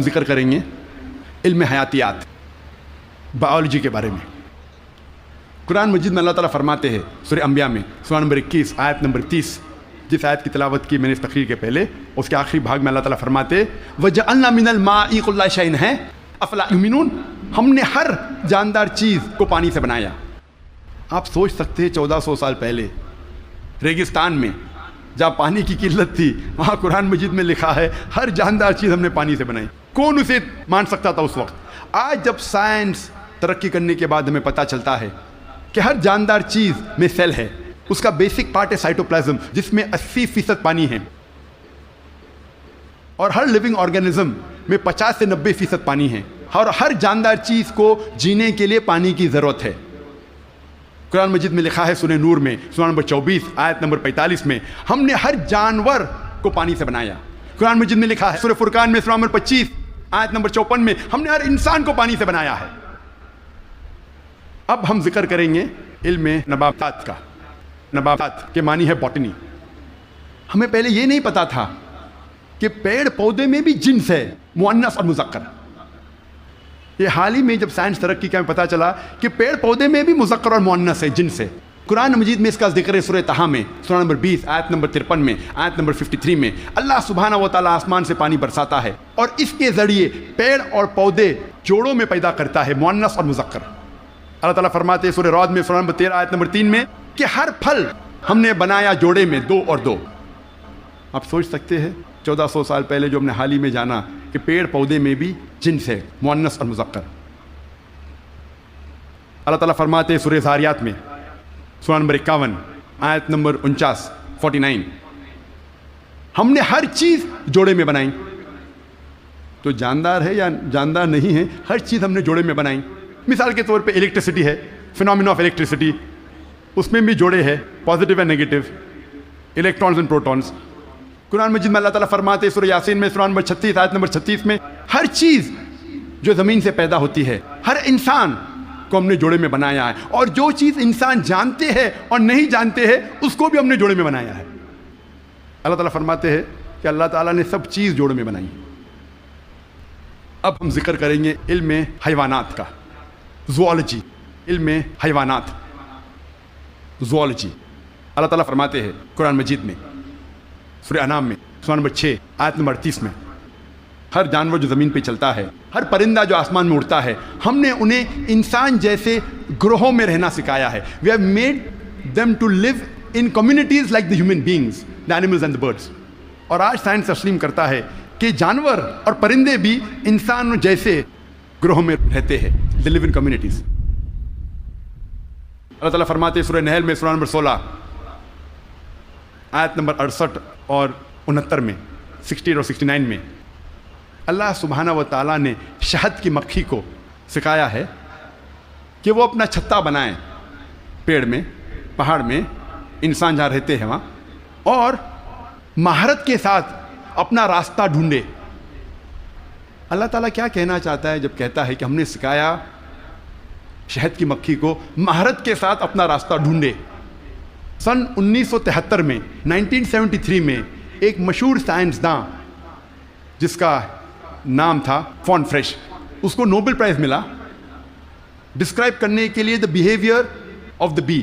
ذکر کریں گے علم حیاتیات، بایولوجی کے بارے میں۔ قرآن مجید میں اللہ تعالیٰ فرماتے ہیں سورہ انبیاء میں سورہ نمبر 21 آیت نمبر 30، جس آیت کی تلاوت کی میں نے اس تقریر کے پہلے، اس کے آخری بھاگ میں اللہ تعالیٰ فرماتے وَجَعَلْنَا مِنَ الْمَاءِ كُلَّ شَيْءٍ ہے أَفَلَا يُؤْمِنُونَ، ہم نے ہر جاندار چیز کو پانی سے بنایا۔ آپ سوچ سکتے ہیں 1400 سال پہلے ریگستان میں جہاں پانی کی قلت تھی، وہاں قرآن مجید میں لکھا ہے ہر جاندار چیز ہم نے پانی سے بنائی۔ کون اسے مان سکتا تھا اس وقت؟ آج جب سائنس ترقی کرنے کے بعد ہمیں پتہ چلتا ہے کہ ہر جاندار چیز میں سیل ہے، اس کا بیسک پارٹ ہے سائٹوپلازم، جس میں 80% پانی ہے، اور ہر لیونگ آرگینزم میں 50 سے 90% پانی ہے، اور ہر جاندار چیز کو جینے کے لیے پانی کی ضرورت ہے۔ قرآن مجید میں لکھا ہے سورہ نور میں سورہ نمبر 24 آیت نمبر 45 میں ہم نے ہر جانور کو پانی سے بنایا۔ قرآن مجید میں لکھا ہے سورہ فرقان میں سورہ نمبر 25 آیت نمبر 54 میں ہم نے ہر انسان کو پانی سے بنایا ہے۔ اب ہم ذکر کریں گے علم نباتات کا۔ نباتات کے معنی ہے باٹنی۔ ہمیں پہلے یہ نہیں پتا تھا کہ پیڑ پودے میں بھی جنس ہے، مؤنث اور مذکر۔ یہ حال ہی میں جب سائنس ترقی کا ہمیں پتہ چلا کہ پیڑ پودے میں بھی مذکر اور مؤنث ہے، جنس ہے۔ قرآن مجید میں اس کا ذکر ہے سورہ طٰہٰ میں سورہ نمبر 20 آیت نمبر 53 میں، آیت نمبر 53 میں اللہ سبحانہ و تعالیٰ آسمان سے پانی برساتا ہے اور اس کے ذریعے پیڑ اور پودے جوڑوں میں پیدا کرتا ہے، مؤنث اور مذکر۔ اللہ تعالیٰ فرماتے ہیں سورہ رعد میں سورہ نمبر 13 آیت نمبر 3 میں کہ ہر پھل ہم نے بنایا جوڑے میں 2 اور 2۔ آپ سوچ سکتے ہیں 1400 سال پہلے جو ہم نے حال ہی میں جانا کہ پیڑ پودے میں بھی جنس ہے، مؤنث اور مذکر۔ اللہ تعالیٰ فرماتے ہیں سورہ ذاریات میں سورہ نمبر 51 آیت نمبر 49 ہم نے ہر چیز جوڑے میں بنائی۔ تو جاندار ہے یا جاندار نہیں ہے، ہر چیز ہم نے جوڑے میں بنائی۔ مثال کے طور پہ الیکٹریسٹی ہے، فینومینا آف الیکٹریسٹی، اس میں بھی جوڑے ہے، positive and negative, electrons and protons. قرآن مجید میں اللہ تعالیٰ فرماتے ہیں سورہ یاسین میں سورہ نمبر 36 آیت نمبر 36 میں ہر چیز جو زمین سے پیدا ہوتی ہے، ہر انسان کو ہم نے جوڑے میں بنایا ہے، اور جو چیز انسان جانتے ہیں اور نہیں جانتے ہیں اس کو بھی ہم نے جوڑے میں بنایا ہے۔ اللہ تعالیٰ فرماتے ہیں کہ اللہ تعالیٰ نے سب چیز جوڑے میں بنائی۔ اب ہم ذکر کریں گے علم حیوانات کا، زوالوجی، علم حیوانات، زوالوجی۔ اللہ تعالیٰ فرماتے ہیں قرآن مجید میں سورہ انعام میں سورہ نمبر 6 آیت نمبر 38 میں ہر جانور جو زمین پہ چلتا ہے، ہر پرندہ جو آسمان میں اڑتا ہے، ہم نے انہیں انسان جیسے گروہوں میں رہنا سکھایا ہے۔ We have made them to live in communities like the human beings, the animals and the birds۔ اور آج سائنس تسلیم کرتا ہے کہ جانور اور پرندے بھی انسان جیسے گروہوں میں رہتے ہیں، they live in communities۔ اللہ تعالیٰ فرماتے ہیں سورہ نحل میں سورہ نمبر 16 آیت نمبر 68 اور 69 میں، 60 اور 69 میں اللہ سبحانہ و تعالیٰ نے شہد کی مکھی کو سکھایا ہے کہ وہ اپنا چھتا بنائیں پیڑ میں، پہاڑ میں، انسان جہاں رہتے ہیں وہاں، اور مہارت کے ساتھ اپنا راستہ ڈھونڈے۔ اللہ تعالیٰ کیا کہنا چاہتا ہے جب کہتا ہے کہ ہم نے سکھایا شہد کی مکھی کو مہارت کے ساتھ اپنا راستہ ڈھونڈے؟ سن 1973 میں 1973 میں ایک مشہور سائنسداں جس کا نام تھا فون فریش، اس کو نوبل پرائز ملا ڈسکرائب کرنے کے لیے the behaviour of the bee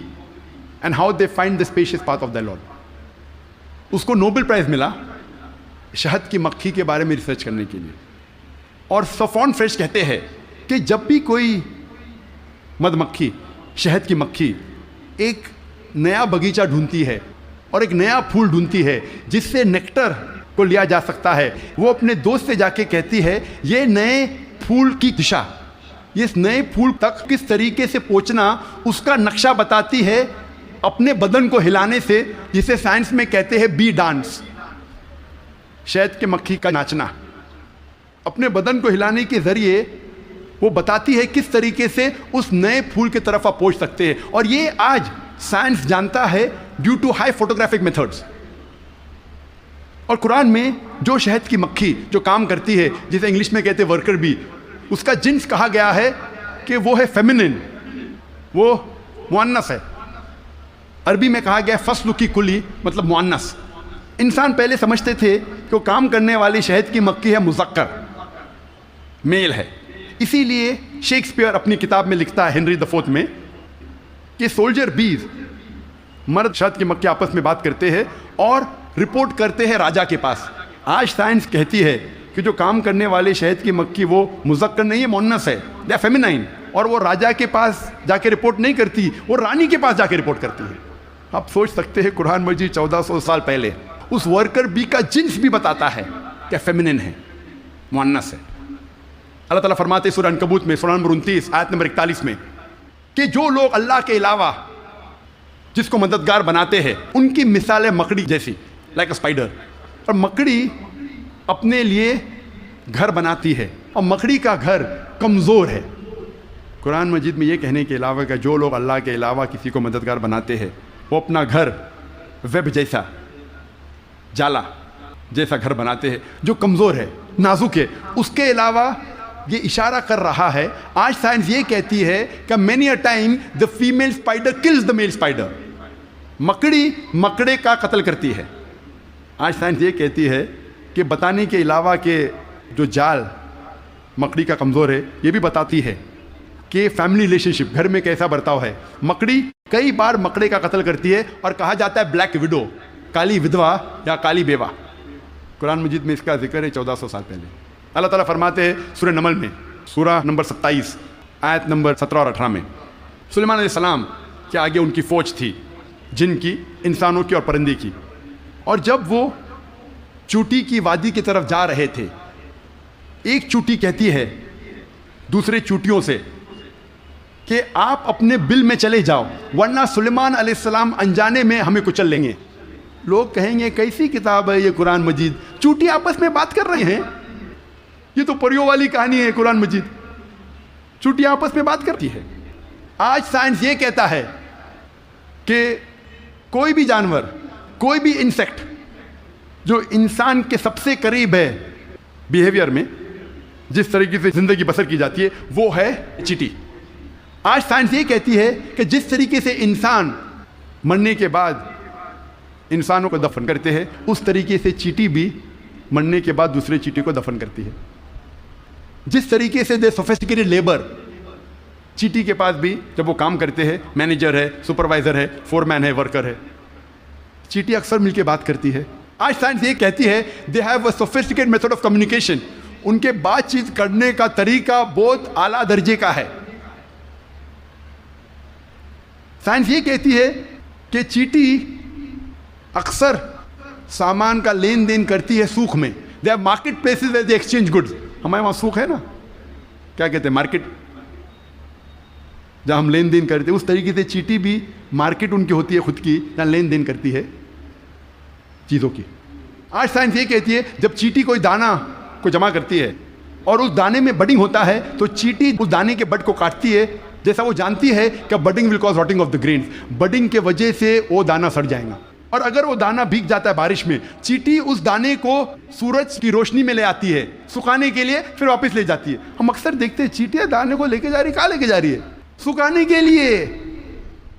and how they find the species path of the Lord. اس کو نوبل پرائز ملا شہد کی مکھی کے بارے میں ریسرچ کرنے کے لیے۔ اور فون فریش کہتے ہیں کہ جب بھی کوئی مدھ مکھی، شہد کی مکھی ایک نیا باغیچہ ڈھونڈتی ہے اور ایک نیا پھول ڈھونڈتی ہے جس سے نیکٹر کو لیا جا سکتا ہے، وہ اپنے دوست سے جا کے کہتی ہے یہ نئے پھول کی دشا، یہ اس نئے پھول تک کس طریقے سے پہنچنا اس کا نقشہ بتاتی ہے اپنے بدن کو ہلانے سے، جسے سائنس میں کہتے ہیں بی ڈانس، شہد کے مکھی کا ناچنا۔ اپنے بدن کو ہلانے کے ذریعے وہ بتاتی ہے کس طریقے سے اس نئے پھول کی طرف آپ پہنچ سکتے ہیں، اور یہ آج سائنس جانتا ہے due to high photographic methods. اور قرآن میں جو شہد کی مکھی جو کام کرتی ہے، جسے انگلش میں کہتے ہیں ورکر بی، اس کا جنس کہا گیا ہے کہ وہ ہے فیمنن، وہ مؤنث ہے۔ عربی میں کہا گیا فصل کی کلی، مطلب مؤنث۔ انسان پہلے سمجھتے تھے کہ وہ کام کرنے والی شہد کی مکھی ہے مذکر، میل ہے. اسی لیے شیکسپیئر اپنی کتاب میں لکھتا ہے ہنری IV میں کہ سولجر بیز، مرد شہد کی مکھی آپس میں بات کرتے ہیں اور رپورٹ کرتے ہیں راجا کے پاس. آج سائنس کہتی ہے کہ جو کام کرنے والے شہد کی مکھی وہ مذکر نہیں ہے، مؤنث ہے، دے آر فیمینائن، اور وہ راجا کے پاس جا کے رپورٹ نہیں کرتی، وہ رانی کے پاس جا کے رپورٹ کرتی ہے. آپ سوچ سکتے ہیں قرآن مجید 1400 سال پہلے اس ورکر بی کا جنس بھی بتاتا ہے کہ فیمینن ہے، مؤنث ہے. اللہ تعالیٰ فرماتے ہیں سورہ عنکبوت میں، سورہ نمبر 29 آیت نمبر 41 میں کہ جو لوگ اللہ کے علاوہ جس کو مددگار بناتے ہیں ان کی مثال ہے مکڑی جیسی، لائک اے اسپائڈر. اور مکڑی اپنے لیے گھر بناتی ہے اور مکڑی کا گھر کمزور ہے. قرآن مجید میں یہ کہنے کے علاوہ کہ جو لوگ اللہ کے علاوہ کسی کو مددگار بناتے ہیں وہ اپنا گھر ویب جیسا، جالا جیسا گھر بناتے ہیں جو کمزور ہے، نازک ہے. اس کے علاوہ یہ اشارہ کر رہا ہے، آج سائنس یہ کہتی ہے کہ many a time the female spider kills the male spider. مکڑی مکڑے کا قتل کرتی ہے. آج سائنس یہ کہتی ہے کہ بتانے کے علاوہ کہ جو جال مکڑی کا کمزور ہے، یہ بھی بتاتی ہے کہ فیملی ریلیشن شپ، گھر میں کیسا برتاؤ ہے. مکڑی کئی بار مکڑے کا قتل کرتی ہے اور کہا جاتا ہے بلیک وڈو، کالی ودوا یا کالی بیوہ. قرآن مجید میں اس کا ذکر ہے 1400 سال پہلے. اللہ تعالیٰ فرماتے ہیں سورہ نمل میں، سورہ نمبر 27 آیت نمبر 17 اور 18 میں، سلیمان علیہ السلام کے آگے ان کی فوج تھی، جن کی، انسانوں کی اور پرندے کی. اور جب وہ چوٹی کی وادی کی طرف جا رہے تھے، ایک چوٹی کہتی ہے دوسرے چوٹیوں سے کہ آپ اپنے بل میں چلے جاؤ ورنہ سلیمان علیہ السلام انجانے میں ہمیں کچل لیں گے. لوگ کہیں گے کیسی کتاب ہے یہ قرآن مجید، چوٹی آپس میں بات کر رہے ہیں، یہ تو پریوں والی کہانی ہے. قرآن مجید چوٹی آپس میں بات کرتی ہے. آج سائنس یہ کہتا ہے کہ کوئی بھی جانور، کوئی بھی انسیکٹ جو انسان کے سب سے قریب ہے بیہیویئر میں، جس طریقے سے زندگی بسر کی جاتی ہے، وہ ہے چیٹی. آج سائنس یہ کہتی ہے کہ جس طریقے سے انسان مرنے کے بعد انسانوں کو دفن کرتے ہیں، اس طریقے سے چیٹی بھی مرنے کے بعد دوسرے چیٹی کو دفن کرتی ہے. جس طریقے سے دے سوفسٹیکیٹڈ لیبر، چیٹی کے پاس بھی جب وہ کام کرتے ہیں، مینیجر ہے، سپروائزر ہے، فور مین ہے، ورکر ہے، چیٹی اکثر مل کے بات کرتی ہے. آج سائنس یہ کہتی ہے they have a sophisticated method of communication, ان کے بات چیت کرنے کا طریقہ بہت اعلیٰ درجے کا ہے. سائنس یہ کہتی ہے کہ چیٹی اکثر سامان کا لین دین کرتی ہے سوق میں. They are market places where they exchange goods. ہمارے وہاں سوق ہے نا، کیا کہتے ہیں، مارکیٹ، جہاں ہم لین دین کرتے ہیں. اس طریقے سے چیٹی بھی مارکیٹ ان کی ہوتی ہے خود کی، جہاں لین دین کرتی ہے چیزوں کی. آج سائنس یہ کہتی ہے جب چیٹی کوئی دانہ کو جمع کرتی ہے اور اس دانے میں بڈنگ ہوتا ہے تو چیٹی اس دانے کے بڈ کو کاٹتی ہے، جیسا وہ جانتی ہے کہ budding will cause rotting of the grains, budding کے وجہ سے وہ دانہ سڑ جائے گا. اور اگر وہ دانہ بھیگ جاتا ہے بارش میں، چیٹی اس دانے کو سورج کی روشنی میں لے آتی ہے سکھانے کے لیے، پھر واپس لے جاتی ہے. ہم اکثر دیکھتے ہیں چیٹیاں دانے کو لے کے جا رہی، کہاں لے کے جا رہی ہے؟ سکھانے کے لیے،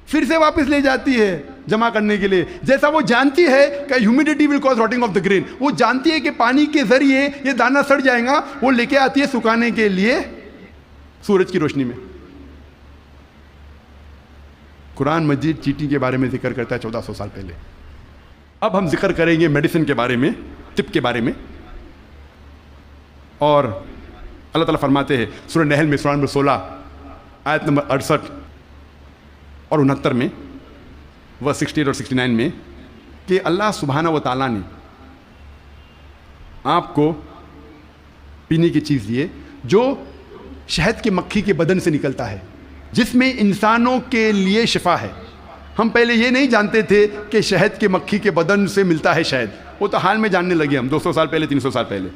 پھر سے واپس لے جاتی ہے جمع کرنے کے لیے. جیسا وہ جانتی ہے کہ humidity will cause rotting of the grain, وہ جانتی ہے کہ پانی کے ذریعے یہ دانہ سڑ جائے گا، وہ لے کے آتی ہے سکھانے کے لیے سورج کی روشنی میں. قرآن مجید چیٹی کے بارے میں ذکر کرتا ہے 1400 سال پہلے. اب ہم ذکر کریں گے میڈیسن کے بارے میں، طب کے بارے میں. اور اللہ تعالیٰ فرماتے ہیں سورہ نحل میں، سورہ نمبر 16 آیت نمبر 68 اور 69 میں، ورس 68 اور 69 میں، کہ اللہ سبحانہ و تعالیٰ نے آپ کو پینے کی چیز دیے جو شہد کی مکھی کے بدن سے نکلتا ہے، جس میں انسانوں کے لیے شفا ہے. ہم پہلے یہ نہیں جانتے تھے کہ شہد کی مکھی کے بدن سے ملتا ہے شہد، وہ تو حال میں جاننے لگے ہم 200 سال پہلے، 300 سال پہلے.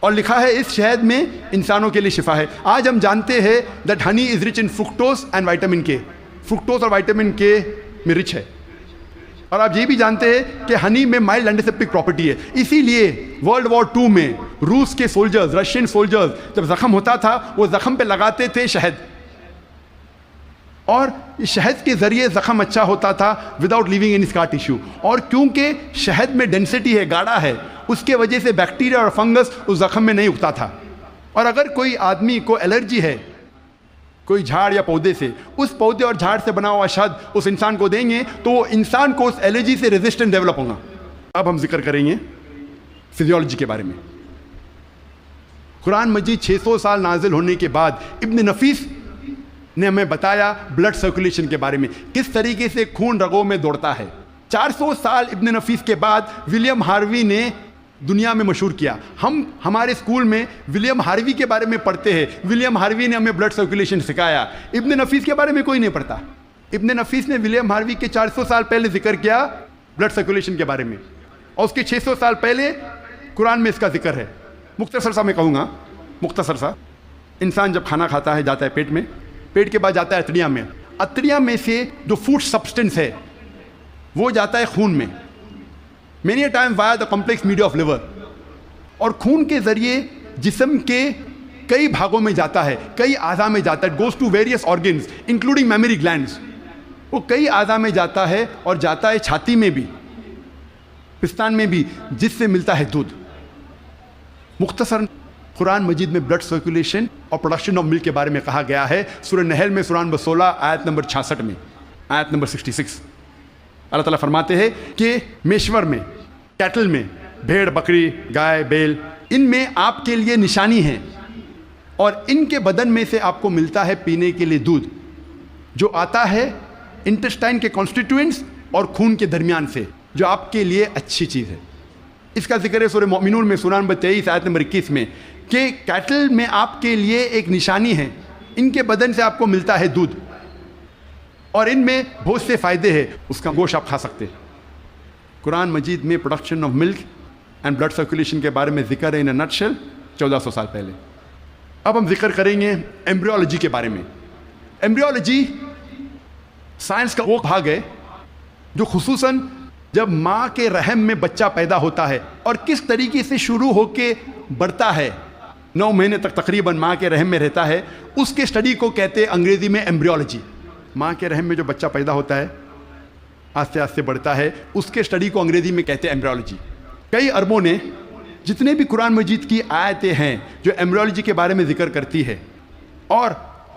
اور لکھا ہے اس شہد میں انسانوں کے لیے شفا ہے. آج ہم جانتے ہیں that honey is rich in fructose and vitamin کے، فرکٹوز اور وائٹامن کے میں رچ ہے. اور آپ یہ بھی جانتے ہیں کہ ہنی میں مائلڈ اینٹیسیپٹک پراپرٹی ہے. اسی لیے ورلڈ وار 2 میں روس کے سولجرز، رشین سولجرز جب زخم ہوتا تھا وہ زخم پہ لگاتے تھے شہد، اور شہد کے ذریعے زخم اچھا ہوتا تھا without leaving an scar tissue. اور کیونکہ شہد میں ڈینسٹی ہے، گاڑھا ہے، اس کے وجہ سے بیکٹیریا اور فنگس اس زخم میں نہیں اگتا تھا. اور اگر کوئی آدمی کو الرجی ہے کوئی جھاڑ یا پودے سے، اس پودے اور جھاڑ سے بنا ہوا شہد اس انسان کو دیں گے تو وہ انسان کو اس الرجی سے ریزسٹنٹ ڈیولپ ہوگا۔ اب ہم ذکر کریں گے فزیولوجی کے بارے میں۔ قرآن مجید 600 سال نازل ہونے کے بعد ابن نفیس نے ہمیں بتایا بلڈ سرکولیشن کے بارے میں، کس طریقے سے خون رگوں میں دوڑتا ہے۔ 400 سال ابن نفیس کے بعد ولیم ہاروی نے دنیا میں مشہور کیا۔ ہم ہمارے اسکول میں ولیم ہاروی کے بارے میں پڑھتے ہیں، ولیم ہاروی نے ہمیں بلڈ سرکولیشن سکھایا۔ ابن نفیس کے بارے میں کوئی نہیں پڑھتا۔ ابن نفیس نے ولیم ہاروی کے 400 سال پہلے ذکر کیا بلڈ سرکولیشن کے بارے میں، اور اس کے 600 سال پہلے قرآن میں اس کا ذکر ہے۔ مختصر سا میں کہوں گا، مختصر سا، انسان جب کھانا کھاتا ہے جاتا ہے پیٹ میں، پیٹ کے بعد جاتا ہے اتڑیاں میں، اتڑیاں میں سے جو فوڈ سبسٹنس ہے وہ جاتا ہے خون میں، many a time where the complex media of liver, اور خون کے ذریعے جسم کے کئی بھاگوں میں جاتا ہے، کئی اعضاء میں جاتا ہے، goes to various organs including mammary glands, وہ کئی اعضاء میں جاتا ہے اور جاتا ہے چھاتی میں بھی، پستان میں بھی، جس سے ملتا ہے دودھ۔ مختصر قرآن مجید میں بلڈ سرکولیشن اور پروڈکشن آف ملک کے بارے میں کہا گیا ہے سورہ نحل میں، سورہ نمبر 16 آیت نمبر 66 میں، آیت نمبر 66۔ اللہ تعالیٰ فرماتے ہیں کہ میشور میں، کیٹل میں، بھیڑ بکری گائے بیل، ان میں آپ کے لیے نشانی ہے، اور ان کے بدن میں سے آپ کو ملتا ہے پینے کے لیے دودھ، جو آتا ہے انٹسٹائن کے کانسٹیٹوئنٹس اور خون کے درمیان سے، جو آپ کے لیے اچھی چیز ہے۔ اس کا ذکر ہے سورہ مومنون میں، سورہ نمبر 23 آیت نمبر 21 میں، کہ کیٹل میں آپ کے لیے ایک نشانی ہے، ان کے بدن سے آپ کو ملتا ہے دودھ، اور ان میں بہت سے فائدے ہیں، اس کا گوشت آپ کھا سکتے ہیں۔ قرآن مجید میں production of milk and blood circulation کے بارے میں ذکر ہے ان اے نٹ شیل 1400 سال پہلے۔ اب ہم ذکر کریں گے ایمبریولوجی کے بارے میں۔ ایمبریولوجی سائنس کا وہ بھاگ ہے جو خصوصاً جب ماں کے رحم میں بچہ پیدا ہوتا ہے اور کس طریقے سے شروع ہو کے بڑھتا ہے، 9 مہینے تک تقریباً ماں کے رحم میں رہتا ہے، اس کے اسٹڈی کو کہتے ہیں انگریزی میں ایمبریولوجی۔ ماں کے رحم میں جو بچہ پیدا ہوتا ہے، آہستہ آہستہ بڑھتا ہے، اس کے اسٹڈی کو انگریزی میں کہتے ہیں ایمبریولوجی۔ کئی عربوں نے جتنے بھی قرآن مجید کی آیتیں ہیں جو ایمبریولوجی کے بارے میں ذکر کرتی ہے اور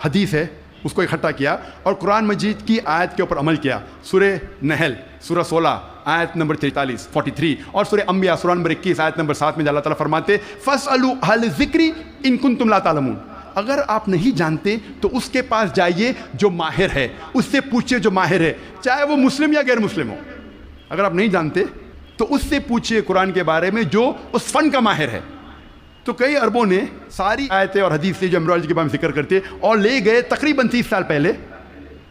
حدیث ہے، اس کو اکٹھا کیا اور قرآن مجید کی آیت کے اوپر عمل کیا۔ سورہ نحل سورہ 16 آیت نمبر 43 اور سورہ انبیاء سورہ نمبر 21 آیت نمبر 7 میں اللہ تعالیٰ فرماتے فَاسْأَلُوا أَهْلَ الذِّكْرِ إِن كُنتُمْ لَا تَعْلَمُونَ، اگر آپ نہیں جانتے تو اس کے پاس جائیے جو ماہر ہے، اس سے پوچھئے جو ماہر ہے، چاہے وہ مسلم یا غیر مسلم ہو۔ اگر آپ نہیں جانتے تو اس سے پوچھئے قرآن کے بارے میں جو اس فن کا ماہر ہے۔ تو کئی عربوں نے ساری آیتیں اور حدیث سے جو ایمبریولوجی کے بارے میں ذکر کرتے اور لے گئے تقریباً 30 سال پہلے،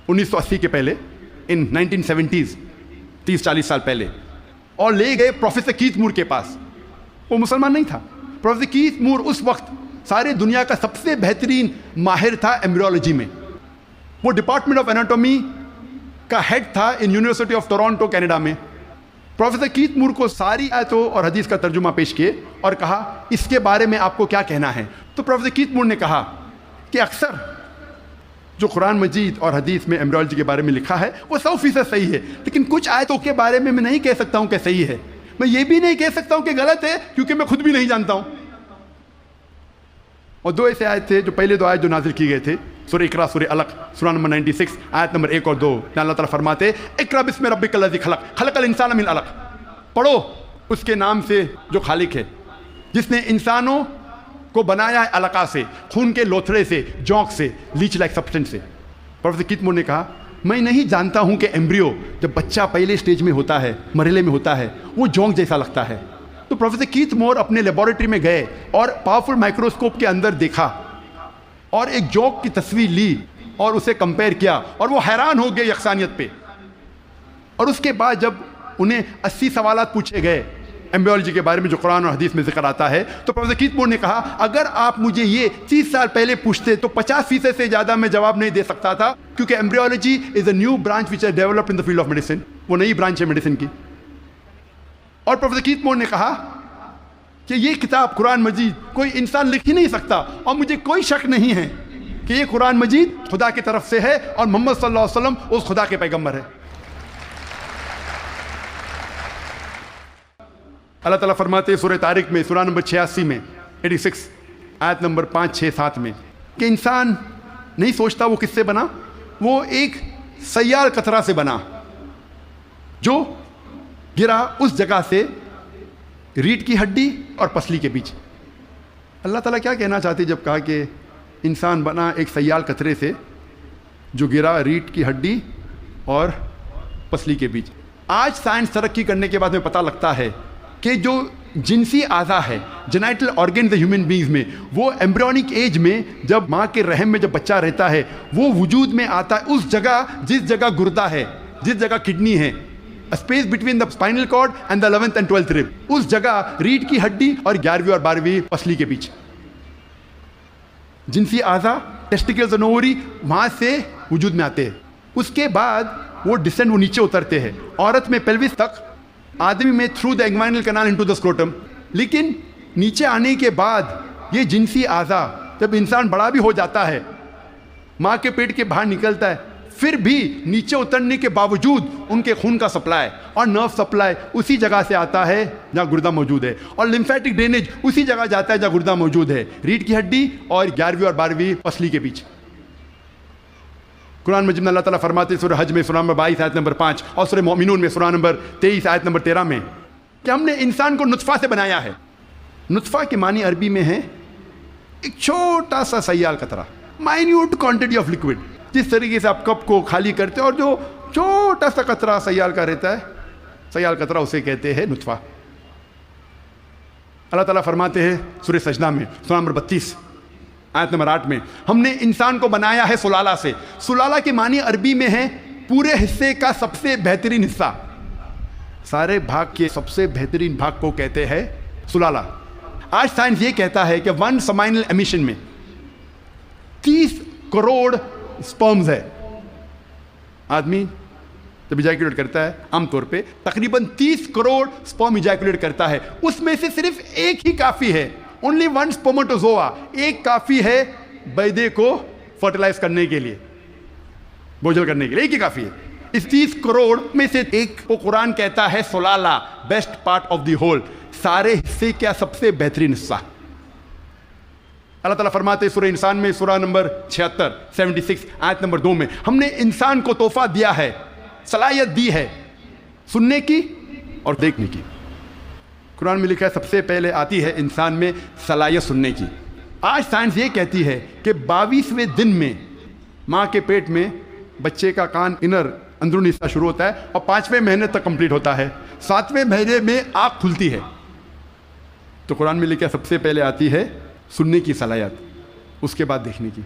1980 کے پہلے، ان 1970s، 30-40 سال پہلے، اور لے گئے پروفیسر کیتھ مور کے پاس۔ وہ مسلمان نہیں تھا۔ پروفیسر کیتھ مور اس وقت سارے دنیا کا سب سے بہترین ماہر تھا ایمبریولوجی میں۔ وہ ڈپارٹمنٹ آف ایناٹومی کا ہیڈ تھا in university of Toronto Canada میں۔ پروفیسر کیتھ مور کو ساری آیتوں اور حدیث کا ترجمہ پیش کیے اور کہا اس کے بارے میں آپ کو کیا کہنا ہے۔ تو پروفیسر کیتھ مور نے کہا کہ اکثر جو قرآن مجید اور حدیث میں ایمبریولوجی کے بارے میں لکھا ہے وہ 100% صحیح ہے، لیکن کچھ آیتوں کے بارے میں نہیں کہہ سکتا ہوں کہ صحیح ہے، میں یہ بھی نہیں کہہ سکتا ہوں کہ غلط ہے، کیونکہ میں خود بھی نہیں جانتا ہوں۔ اور 2 ایسے آیت تھے جو پہلے 2 آیت جو نازل کی گئے تھے، سورہ اقرا سورہ علق سورہ نمبر 96 آیت نمبر 1 اور 2 میں اللہ تعالیٰ فرماتے اقرا بسم ربک الذی خلق خلق الانسان من علق، پڑھو اس کے نام سے جو خالق ہے، جس نے انسانوں کو بنایا ہے علقہ سے، خون کے لوتھڑے سے، جونک سے، لیچ لائک سبسٹنس سے۔ پروفیسر کیتھ مور نے کہا میں نہیں جانتا ہوں کہ ایمبریو جب بچہ پہلے سٹیج میں ہوتا ہے، مرحلے میں ہوتا ہے، وہ جونک جیسا لگتا ہے۔ تو پروفیسر کیتھ مور اپنے لیبارٹری میں گئے اور پاورفل مائکروسکوپ کے اندر دیکھا اور ایک جونک کی تصویر لی اور اسے کمپیئر کیا، اور وہ حیران ہو گئے یکسانیت پہ۔ اور اس کے بعد جب انہیں 80 سوالات پوچھے گئے ایمبریولوجی کے بارے میں جو قرآن اور حدیث میں ذکر آتا ہے، تو پروفیسر کیتھ مور نے کہا اگر آپ مجھے یہ 30 سال پہلے پوچھتے تو 50% سے زیادہ میں جواب نہیں دے سکتا تھا، کیونکہ embryology is a new branch which has developed in the field of medicine, وہ نئی برانچ ہے میڈیسن کی۔ اور پروفیسر کیتھ مور نے کہا کہ یہ کتاب قرآن مجید کوئی انسان لکھ ہی نہیں سکتا، اور مجھے کوئی شک نہیں ہے کہ یہ قرآن مجید خدا کی طرف سے ہے اور محمد صلی اللہ علیہ وسلم اس خدا کے پیغمبر ہے۔ اللہ تعالیٰ فرماتے ہیں سورہ طارق میں سورہ نمبر 86 میں 86 آیت نمبر 5, 6, 7 میں کہ انسان نہیں سوچتا وہ کس سے بنا، وہ ایک سیال قطرہ سے بنا جو گرا اس جگہ سے ریڑھ کی ہڈی اور پسلی کے بیچ۔ اللہ تعالیٰ کیا کہنا چاہتے جب کہا کہ انسان بنا ایک سیال قطرے سے جو گرا ریڑھ کی ہڈی اور پسلی کے بیچ؟ آج سائنس ترقی کرنے کے بعد میں پتہ لگتا ہے کہ جو جنسی اعضا ہے، جینائٹل آرگنز ہیومن بینگز میں، وہ ایمبریونک ایج میں جب ماں کے رحم میں جب بچہ رہتا ہے وہ وجود میں آتا ہے اس جگہ جس جگہ گردہ ہے، جس جگہ کڈنی ہے، space between the spinal cord and the 11th and 12th rib، اس جگہ ریڑھ کی ہڈی اور 11ویں اور 12ویں پسلی کے بیچ جنسی اعضا ٹیسٹیکلز اور اووری وہاں سے وجود میں آتے ہیں۔ اس کے بعد وہ ڈسینڈ وہ نیچے اترتے ہیں، عورت میں پیلوس تک، آدمی میں through the inguinal canal into the scrotum. لیکن نیچے آنے کے بعد یہ جنسی اعضا جب انسان بڑا بھی ہو جاتا ہے، ماں کے پیٹ کے باہر نکلتا ہے، پھر بھی نیچے اترنے کے باوجود ان کے خون کا سپلائی اور نرو سپلائی اسی جگہ سے آتا ہے جہاں گردہ موجود ہے، اور لمفیٹک ڈرینیج اسی جگہ جاتا ہے جہاں گردہ موجود ہے، ریڑھ کی ہڈی اور 11ویں اور 12ویں پسلی کے بیچ۔ قرآن مجید میں اللہ تعالیٰ فرماتے ہیں سورہ حج میں سورہ نمبر 22 آیت نمبر 5 اور سورہ مومنون میں سورہ نمبر 23 آیت نمبر 13 میں کہ ہم نے انسان کو نطفہ سے بنایا ہے۔ نطفہ کے معنی عربی میں ہے ایک چھوٹا سا سیال قطرہ، مائنیوٹ کوانٹٹی آف لکوڈ۔ جس طریقے سے آپ کپ کو خالی کرتے ہیں اور جو چھوٹا سا قطرہ سیال کا رہتا ہے، سیال قطرہ اسے کہتے ہیں نطفہ۔ اللہ تعالیٰ فرماتے ہیں سورہ سجدہ میں سورہ نمبر 32 آیت نمبر 8 میں ہم نے انسان کو بنایا ہے سلالہ سے۔ سلالہ کے معنی عربی میں ہے پورے حصے کا سب سے بہترین حصہ، سارے بھاگ کے سب سے بہترین بھاگ کو کہتے ہیں سلالہ۔ آج سائنس یہ کہتا ہے کہ 1 سمائنل ایمیشن میں 30 کروڑ سپرمز ہے۔ آدمی جب ایجیکولیٹ کرتا ہے عام طور پہ تقریباً 30 کروڑ سپرم ایجیکولیٹ کرتا ہے، اس میں سے صرف ایک ہی کافی ہے، only one spermatozoa، ایک کافی ہے بیضے کو فرٹیلائز کرنے کے لیے، بوجھل کرنے کے لیے، ایک ہی کافی ہے۔ اس 30 کروڑ میں سے ایک کو قرآن کہتا ہے سلالہ، best part of the whole, سارے حصے کیا سب سے بہترین حصہ۔ اللہ تعالیٰ فرماتے سورہ انسان میں سورہ نمبر 76 آیت نمبر 2 میں ہم نے انسان کو تحفہ دیا ہے، صلاحیت دی ہے سننے کی اور دیکھنے کی۔ قرآن میں لکھا ہے سب سے پہلے آتی ہے انسان میں صلاحیت سننے کی۔ آج سائنس یہ کہتی ہے کہ 22ویں دن میں ماں کے پیٹ میں بچے کا کان اندرونی حصہ شروع ہوتا ہے اور 5ویں مہینے تک کمپلیٹ ہوتا ہے، 7ویں مہینے میں آنکھ کھلتی ہے۔ تو قرآن میں لکھا سب سے پہلے آتی ہے سننے کی صلاحیت، اس کے بعد دیکھنے کی۔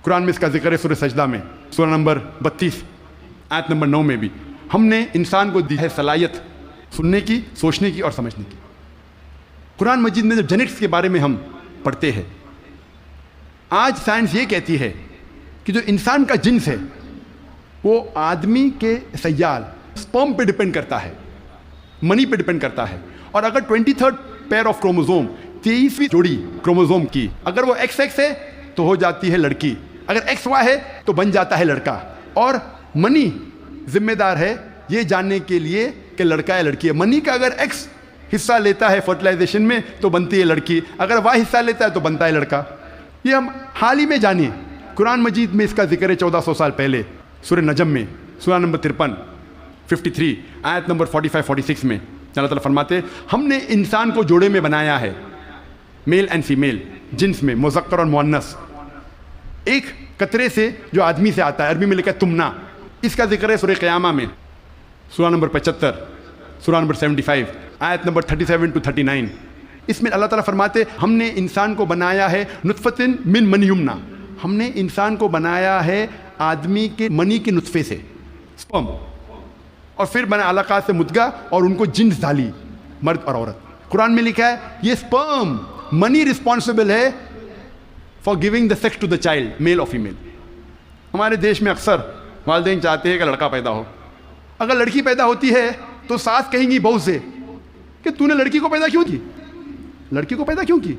قرآن میں اس کا ذکر ہے سورہ سجدہ میں سورہ نمبر 32 آیت نمبر 9 میں بھی ہم نے انسان کو دی ہے صلاحیت سننے کی، سوچنے کی اور سمجھنے کی۔ قرآن مجید میں جب جینیٹکس کے بارے میں ہم پڑھتے ہیں، آج سائنس یہ کہتی ہے کہ جو انسان کا جنس ہے وہ آدمی کے سیال سپرم پہ ڈپینڈ کرتا ہے، منی پہ ڈپینڈ کرتا ہے، اور اگر 23rd پیئر آف کروموزوم 23ویں جوڑی کروموزوم کی اگر وہ XX ہے تو ہو جاتی ہے لڑکی، اگر XY ہے تو بن جاتا ہے لڑکا، اور منی ذمہ دار ہے یہ جاننے کے لیے کہ لڑکا ہے لڑکی ہے۔ منی کا اگر X حصہ لیتا ہے فرٹیلائزیشن میں تو بنتی ہے لڑکی، اگر Y حصہ لیتا ہے تو بنتا ہے لڑکا۔ یہ ہم حال ہی میں جانیے، قرآن مجید میں اس کا ذکر ہے 1400 سال پہلے سورہ نجم میں سورہ نمبر 53 آیت نمبر 45-46 میں اللہ تعالیٰ فرماتے ہیں ہم نے انسان کو جوڑے میں بنایا ہے، میل اینڈ فیمیل، جنس میں مذکر اور مؤنث، ایک قطرے سے جو آدمی سے آتا ہے، عربی میں لکھا ہے تمنا۔ اس کا ذکر ہے سورہ قیامہ میں سورہ نمبر 75 سورہ نمبر 75 آیت نمبر 37-39۔ اس میں اللہ تعالیٰ فرماتے ہم نے انسان کو بنایا ہے نطفۃ من منی یمنی، ہم نے انسان کو بنایا ہے آدمی کے منی کے نطفے سے، سپرم، اور پھر بنا علقات سے مدغہ، اور ان کو جنس ڈالی، مرد اور عورت۔ قرآن میں لکھا ہے یہ سپرم منی رسپانسبل ہے for giving the sex to the child, male اور فیمیل۔ ہمارے دیش میں اکثر والدین چاہتے ہیں کہ لڑکا پیدا ہو، اگر لڑکی پیدا ہوتی ہے تو ساس کہیں گی بہو سے کہ تو نے لڑکی کو پیدا کیوں کی، لڑکی کو پیدا کیوں کی؟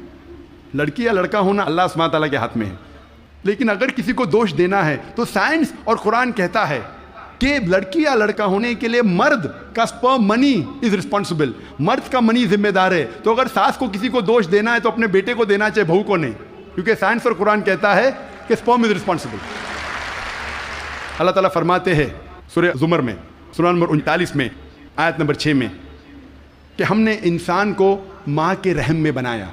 لڑکی یا لڑکا ہونا اللہ سبحانہ تعالیٰ کے ہاتھ میں ہے، لیکن اگر کسی کو دوش دینا ہے تو سائنس اور قرآن کہتا ہے کہ لڑکی یا لڑکا ہونے کے لیے مرد کا سپرم منی از رسپانسبل، مرد کا منی ذمہ دار ہے. تو اگر ساس کو کسی کو دوش دینا ہے تو اپنے بیٹے کو دینا چاہے، بہو کو نہیں، کیونکہ سائنس اور قرآن کہتا ہے کہ سپرم از رسپانسبل. اللہ تعالیٰ فرماتے ہیں سورہ زمر میں، سورہ نمبر 39 میں آیت نمبر 6 میں کہ ہم نے انسان کو ماں کے رحم میں بنایا،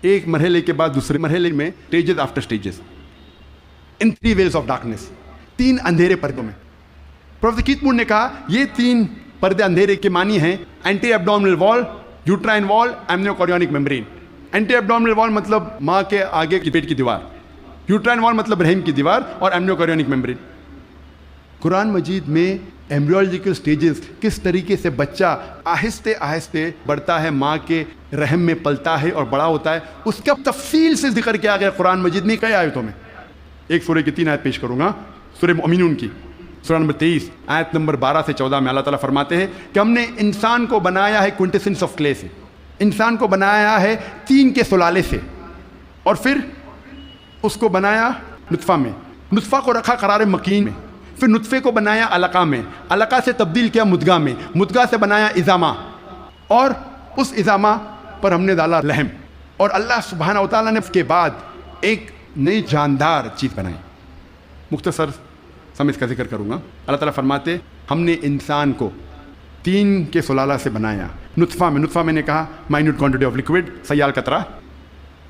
ایک مرحلے کے بعد دوسرے مرحلے میں، stages after stages, in 3 veils of darkness, 3 اندھیرے پردوں میں. پروفیسر کیتھ مور نے کہا یہ 3 پردے اندھیرے کے معنی ہیں اینٹی ایبڈومنل وال، یوٹرائن وال، ایمنیوکوریونک میمبرین. اینٹی ایبڈومنل وال مطلب ماں کے آگے کی پیٹ کی دیوار، یوٹرائن وال مطلب رحم کی دیوار، اور ایمنیوکوریونک میمبرین. قرآن مجید میں ایمبریولوجیکل سٹیجز، کس طریقے سے بچہ آہستہ آہستہ بڑھتا ہے، ماں کے رحم میں پلتا ہے اور بڑا ہوتا ہے، اس کا تفصیل سے ذکر کیا گیا قرآن مجید میں کئی آیتوں میں. ایک سورہ کی 3 آیت پیش کروں گا، سورہ مؤمنون کی سورہ نمبر 23 آیت نمبر 12 سے 14 میں اللہ تعالیٰ فرماتے ہیں کہ ہم نے انسان کو بنایا ہے کوئنٹیسنس آف کلے سے، انسان کو بنایا ہے طین کے سلالے سے، اور پھر اس کو بنایا نطفہ میں، نطفہ کو رکھا قرار مکین میں، پھر نطفے کو بنایا علقہ میں، علقہ سے تبدیل کیا مدغہ میں، مدغہ سے بنایا عظامہ، اور اس عظامہ پر ہم نے ڈالا لحم. اور اللہ سبحانہ و تعالیٰ نے اس کے بعد ایک نئی جاندار چیز بنائی. مختصر سمجھ کا ذکر کروں گا. اللہ تعالیٰ فرماتے ہم نے انسان کو طین کے سلالہ سے بنایا، نطفہ میں نے کہا مائنیوٹ کوانٹٹی آف لکوڈ، سیال قطرہ،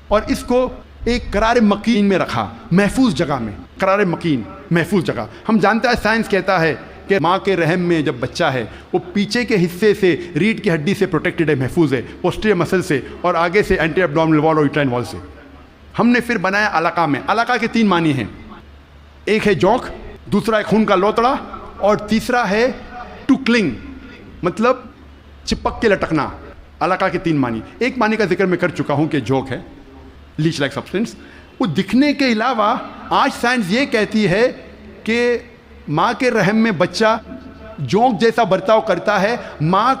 اور اس کو ایک قرار مکین میں رکھا، محفوظ جگہ میں، قرار مکین محفوظ جگہ. ہم جانتے ہیں سائنس کہتا ہے کہ ماں کے رحم میں جب بچہ ہے وہ پیچھے کے حصے سے ریڑھ کی ہڈی سے پروٹیکٹڈ ہے، محفوظ ہے، پوسٹیریئر مسل سے، اور آگے سے اینٹی ایبڈومنل وال اور یوٹرائن وال سے. ہم نے پھر بنایا علقہ میں. علقہ کے 3 معنی ہیں، ایک ہے جوک، دوسرا ہے خون کا لوتڑا، اور تیسرا ہے ٹو کلنگ، مطلب چپک کے لٹکنا. علقہ کے 3 معنی. ایک معنی کا ذکر میں کر چکا ہوں کہ جوک ہے، لیچ لائک سبسٹنس. وہ دکھنے کے علاوہ آج سائنس یہ کہتی ہے کہ ماں کے رحم میں بچہ جوک جیسا برتاؤ کرتا ہے، ماں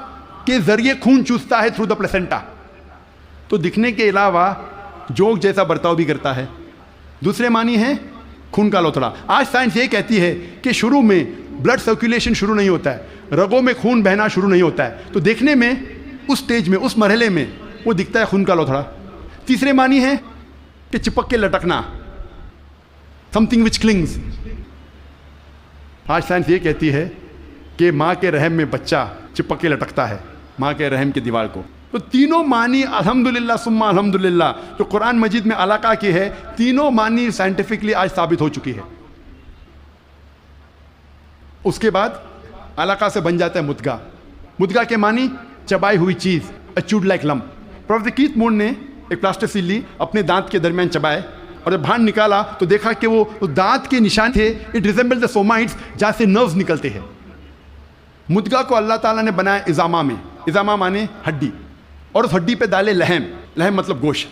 کے ذریعے خون چوستا ہے تھرو دا پلیسنٹا، تو دکھنے کے علاوہ جوک جیسا برتاؤ بھی کرتا ہے. دوسرے معنی ہیں خون کا لوتڑا. آج سائنس یہ کہتی ہے کہ شروع میں بلڈ سرکولیشن شروع نہیں ہوتا ہے، رگوں میں خون بہنا شروع نہیں ہوتا ہے، تو دیکھنے میں اس سٹیج میں، اس مرحلے میں وہ دکھتا ہے خون کا لوتھڑا. تیسرے معنی ہے کہ چپک کے لٹکنا، سم تھنگ وچ کلنگز. آج سائنس یہ کہتی ہے کہ ماں کے رحم میں بچہ چپک کے لٹکتا ہے ماں کے رحم کی دیوار کو. تو تینوں معنی الحمدللہ ثم الحمدللہ جو قرآن مجید میں علقہ کی ہے، تینوں معنی سائنٹیفکلی آج ثابت ہو چکی ہے. اس کے بعد علقہ سے بن جاتا ہے مدغہ. مدغہ کے معنی چبائی ہوئی چیز، اچوڈ لائک لمپ. پروفیسر کیتھ مور نے ایک پلاسٹر لی، اپنے دانت کے درمیان چبائے، اور جب باہر نکالا تو دیکھا کہ وہ دانت کے نشان تھے، اٹ ریزمبل دا سومائٹس، جہاں سے نروز نکلتے ہیں. مدغہ کو اللہ تعالیٰ نے بنایا عظامہ میں، عظامہ مانے ہڈی، اور اس ہڈی پہ ڈالے لحم، لحم مطلب گوشت.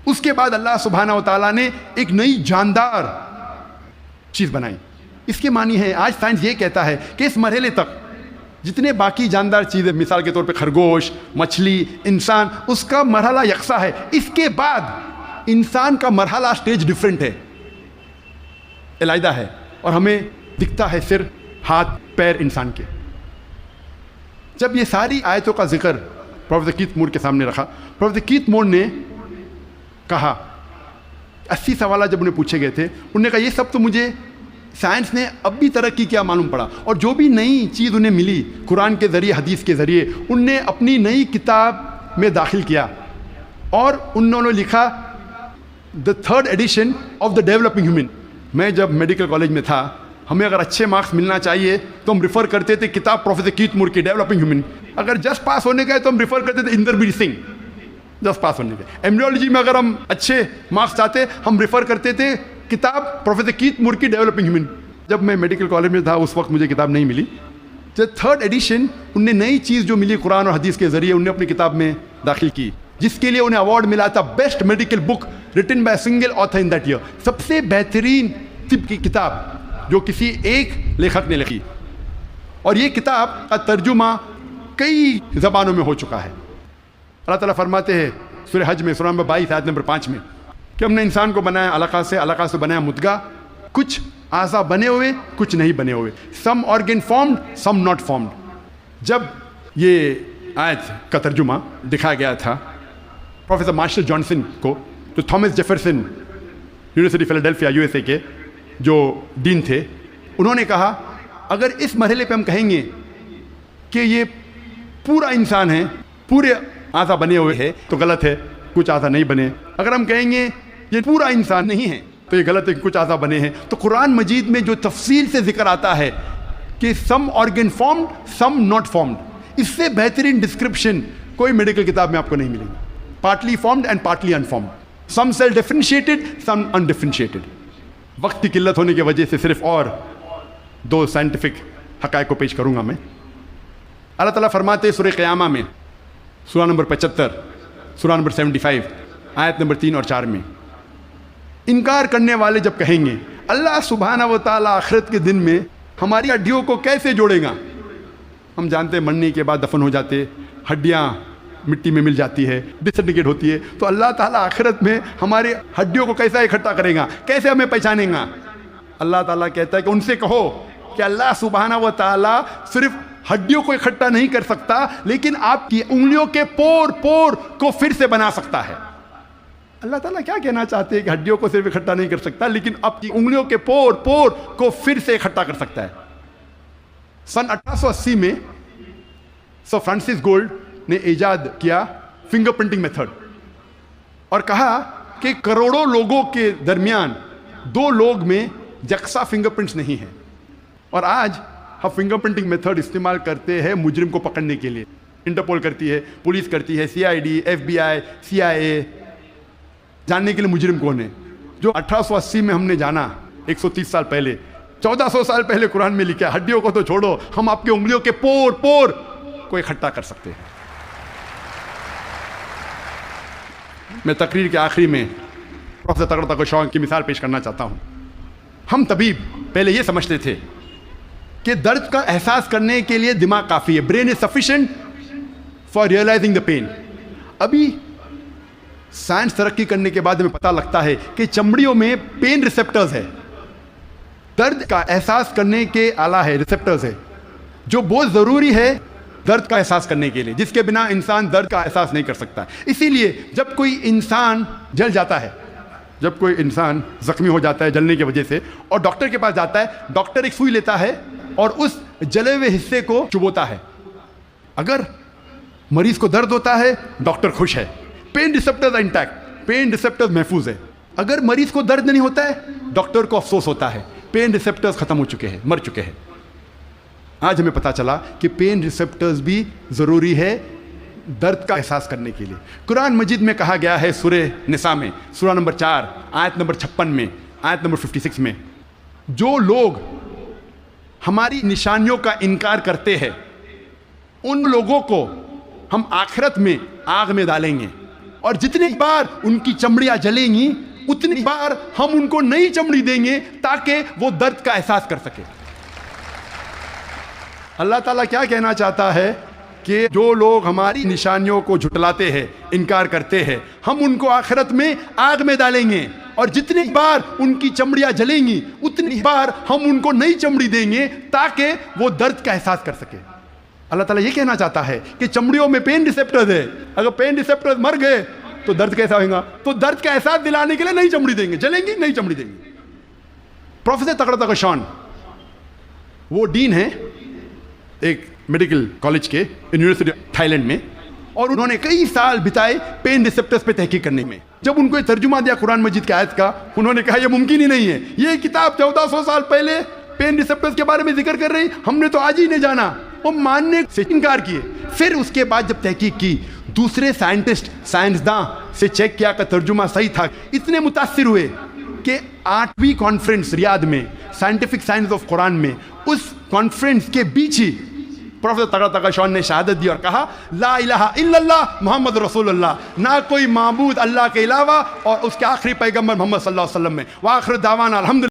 اس کے بعد اللہ سبحانہ و تعالیٰ نے ایک نئی جاندار چیز بنائی. اس کے معنی ہے آج سائنس یہ کہتا ہے کہ اس مرحلے تک جتنے باقی جاندار چیزیں، مثال کے طور پہ خرگوش، مچھلی، انسان، اس کا مرحلہ یکساں ہے. اس کے بعد انسان کا مرحلہ اسٹیج ڈفرینٹ ہے، علیحدہ ہے، اور ہمیں دکھتا ہے صرف ہاتھ پیر انسان کے. جب یہ ساری آیتوں کا ذکر پروفیسر کیتھ مور کے سامنے رکھا، پروفیسر کیتھ مور نے کہا، 80 سوالات جب انہیں پوچھے گئے تھے، انہوں نے کہا یہ سب تو مجھے سائنس نے اب بھی ترقی کیا معلوم پڑا، اور جو بھی نئی چیز انہیں ملی قرآن کے ذریعے، حدیث کے ذریعے، ان نے اپنی نئی کتاب میں داخل کیا، اور انہوں نے لکھا دا 3rd addition of the developing human. میں جب میڈیکل کالج میں تھا، ہمیں اگر اچھے مارکس ملنا چاہیے تو ہم ریفر کرتے تھے کتاب پروفیسر کیتھ مور کی، ڈیولپنگ ہیومن. اگر جسٹ پاس ہونے کا ہے تو ہم ریفر کرتے تھے اندربیر سنگھ، جسٹ پاس ہونے کے. ایمبریولوجی میں اگر ہم اچھے مارکس چاہتے ہم ریفر کرتے تھے کتاب پروفیسر کیتھ مور کی ڈیولپنگ ہیومن. جب میں میڈیکل کالج میں تھا اس وقت مجھے کتاب نہیں ملی. جب 3rd ایڈیشن ان نے نئی چیز جو ملی قرآن اور حدیث کے ذریعے، انہوں نے اپنی کتاب میں داخل کی، جس کے لیے انہیں ایوارڈ ملا تھا best medical book written by single author in that year. سب سے بہترین طب کی کتاب جو کسی ایک لیکھک نے لکھی، اور یہ کتاب کا ترجمہ کئی زبانوں میں ہو چکا ہے. اللہ تعالیٰ فرماتے ہیں سورہ حج میں، سورہ نمبر 22 آیت نمبر 5 میں، کہ ہم نے انسان کو بنایا علقہ سے، علقہ سے بنایا مدغہ. کچھ اعضا بنے ہوئے کچھ نہیں بنے ہوئے. Some organ formed some not formed. جب یہ آیت کا ترجمہ دکھا گیا تھا پروفیسر مارشل جانسن کو، جو Thomas Jefferson University Philadelphia U S A کے جو ڈین تھے، انہوں نے کہا اگر اس مرحلے پہ ہم کہیں گے کہ یہ پورا انسان ہے، پورے اعضا بنے ہوئے ہیں، تو غلط ہے، کچھ اعضا نہیں بنے. اگر ہم کہیں گے یہ پورا انسان نہیں ہے تو یہ غلط ہے کہ کچھ اعضا بنے ہیں. تو قرآن مجید میں جو تفصیل سے ذکر آتا ہے کہ some organ formed some not formed, اس سے بہترین ڈسکرپشن کوئی میڈیکل کتاب میں آپ کو نہیں ملے گی. Partly formed and partly unformed, some cell differentiated some undifferentiated. وقت کی قلت ہونے کی وجہ سے صرف اور 2 سائنٹیفک حقائق کو پیش کروں گا میں. اللہ تعالیٰ فرماتے سورہ قیامہ میں، سورہ نمبر 75، سورہ نمبر 75 آیت نمبر 3 اور 4 میں، انکار کرنے والے جب کہیں گے اللہ سبحانہ و تعالیٰ آخرت کے دن میں ہماری ہڈیوں کو کیسے جوڑے گا. ہم جانتے ہیں مرنے کے بعد دفن ہو جاتے، ہڈیاں مٹی میں مل جاتی ہے، ڈسنٹیگریٹ ہوتی ہے، تو اللہ تعالیٰ آخرت میں ہماری ہڈیوں کو کیسا اکٹھا کرے گا، کیسے ہمیں پہچانے گا. اللہ تعالیٰ کہتا ہے کہ ان سے کہو کہ اللہ سبحانہ و تعالیٰ صرف ہڈیوں کو اکٹھا نہیں کر سکتا، لیکن آپ کی انگلیوں کے پور پور کو پھر سے بنا سکتا ہے. اللہ تعالیٰ کیا کہنا چاہتے ہیں کہ ہڈیوں کو صرف اکٹھا نہیں کر سکتا، لیکن آپ کی انگلیوں کے پور پور کو پھر سے اکٹھا کر سکتا ہے. سن 1880 میں سر فرانسس گولڈ نے ایجاد کیا فنگر پرنٹنگ میتھڈ اور کہا کہ کروڑوں لوگوں کے درمیان 2 لوگ میں یکساں فنگر پرنٹس نہیں ہیں. اور آج ہم فنگر پرنٹنگ میتھڈ استعمال کرتے ہیں مجرم کو پکڑنے کے لیے. انٹرپول کرتی ہے، پولیس کرتی ہے، CID، FBI، CIA، جاننے کے لیے مجرم کون ہے. جو 1880 میں ہم نے جانا 130 سال پہلے، 1400 سال پہلے قرآن میں لکھا ہے ہڈیوں کو تو چھوڑو، ہم آپ کی انگلیوں کے پور پور کو اکٹھا کر سکتے ہیں. میں تقریر کے آخری میں پروفیسر تغرا تغشاں کی مثال پیش کرنا چاہتا ہوں. ہم طبیب پہلے یہ سمجھتے تھے کہ درد کا احساس کرنے کے لیے دماغ کافی ہے، brain is sufficient for realising the pain. ابھی سائنس ترقی کرنے کے بعد ہمیں پتہ لگتا ہے کہ چمڑیوں میں پین ریسیپٹرز ہے، درد کا احساس کرنے کے آلہ ہے، ریسیپٹرز ہے، جو بہت ضروری ہے درد کا احساس کرنے کے لیے، جس کے بنا انسان درد کا احساس نہیں کر سکتا. اسی لیے جب کوئی انسان جل جاتا ہے، جب کوئی انسان زخمی ہو جاتا ہے جلنے کی وجہ سے اور ڈاکٹر کے پاس جاتا ہے، ڈاکٹر ایک سوئی لیتا ہے اور اس جلے ہوئے حصے کو چبوتا ہے. اگر مریض کو درد ہوتا ہے ڈاکٹر خوش ہے، pain receptors intact, pain receptors محفوظ ہے. اگر مریض کو درد نہیں ہوتا ہے ڈاکٹر کو افسوس ہوتا ہے، پین ریسیپٹرز ختم ہو چکے ہیں، مر چکے ہیں. آج ہمیں پتہ چلا کہ پین ریسیپٹرز بھی ضروری ہے درد کا احساس کرنے کے لیے. قرآن مجید میں کہا گیا ہے سورہ نساء میں، سورہ نمبر 4 آیت نمبر 56 میں، آیت نمبر 56 میں، جو لوگ ہماری نشانیوں کا انکار کرتے ہیں ان لوگوں کو ہم آخرت میں آگ میں ڈالیں گے، اور جتنی بار ان کی چمڑیاں جلیں گی اتنی بار ہم ان کو نئی چمڑی دیں گے تاکہ وہ درد کا احساس کر سکے. اللہ تعالیٰ کیا کہنا چاہتا ہے کہ جو لوگ ہماری نشانیوں کو جھٹلاتے ہیں، انکار کرتے ہیں، ہم ان کو آخرت میں آگ میں ڈالیں گے، اور جتنی بار ان کی چمڑیاں جلیں گی اتنی بار ہم ان کو نئی چمڑی دیں گے تاکہ وہ درد کا احساس کر سکے. اللہ تعالیٰ یہ کہنا چاہتا ہے کہ چمڑیوں میں پین ریسیپٹرز ہے، اگر پین ریسیپٹرز مر گئے تو درد کیسا ہوگا؟ تو درد کا احساس دلانے کے لیے نئی چمڑی دیں گے، جلیں گی نئی چمڑی دیں گے. پروفیسر تغرا تغشاں وہ ڈین ہیں ایک میڈیکل کالج کے یونیورسٹی تھائی لینڈ میں، اور انہوں نے کئی سال بتائے پین ریسیپٹرز پہ تحقیق کرنے میں. جب ان کو یہ ترجمہ دیا قرآن مجید کی آیت کا، انہوں نے کہا یہ ممکن ہی نہیں ہے، یہ کتاب 1400 سال پہلے پین ریسیپٹرز کے بارے میں ذکر کر رہی، ہم نے تو آج ہی نہیں جانا. وہ ماننے سے انکار کیے. پھر اس کے بعد جب تحقیق کی، دوسرے سائنٹسٹ سائنسداں سے چیک کیا کہ ترجمہ صحیح تھا، اتنے متاثر ہوئے کہ 8ویں کانفرنس ریاض میں سائنٹیفک سائنس آف قرآن میں، اس کانفرنس کے بیچ ہی پروفیسر تغرا تغشاں نے شہادت دی اور کہا لا الہ الا اللہ محمد رسول اللہ، نہ کوئی معبود اللہ کے علاوہ اور اس کے آخری پیغمبر محمد صلی اللہ علیہ وسلم میں. وآخر دعوانا الحمدللہ.